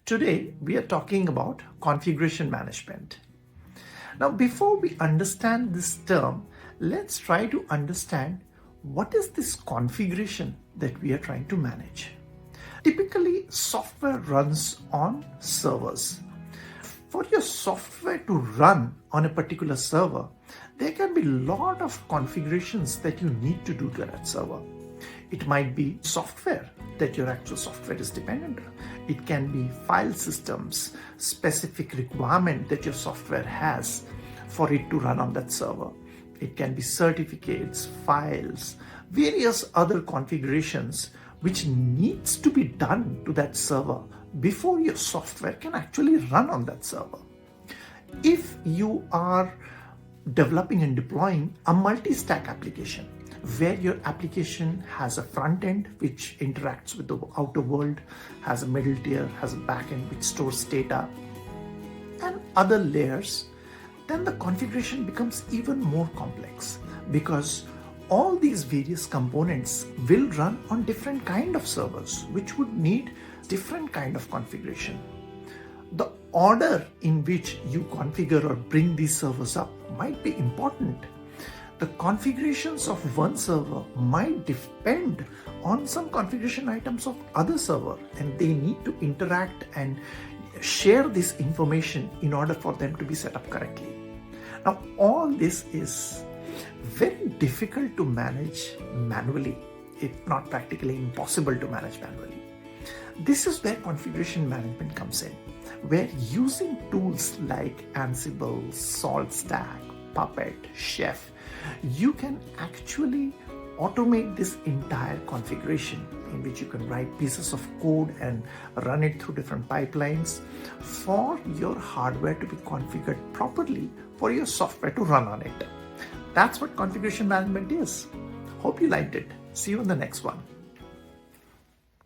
Today, we are talking about configuration management. Now, before we understand this term, let's try to understand what is this configuration that we are trying to manage. Typically, software runs on servers. For your software to run on a particular server, there can be a lot of configurations that you need to do to that server. It might be software that your actual software is dependent on. It can be file systems, specific requirement that your software has for it to run on that server. It can be certificates, files, various other configurations which needs to be done to that server before your software can actually run on that server. If you are developing and deploying a multi-stack application, where your application has a front end which interacts with the outer world, has a middle tier, has a backend which stores data, and other layers, then the configuration becomes even more complex because all these various components will run on different kind of servers which would need different kind of configuration. The order in which you configure or bring these servers up might be important. The configurations of one server might depend on some configuration items of other server, and they need to interact and share this information in order for them to be set up correctly. Now, all this is very difficult to manage manually, if not practically impossible to manage manually. This is where configuration management comes in, where using tools like Ansible, SaltStack, Puppet, Chef, you can actually automate this entire configuration in which you can write pieces of code and run it through different pipelines for your hardware to be configured properly for your software to run on it. That's what configuration management is. Hope you liked it. See you in the next one.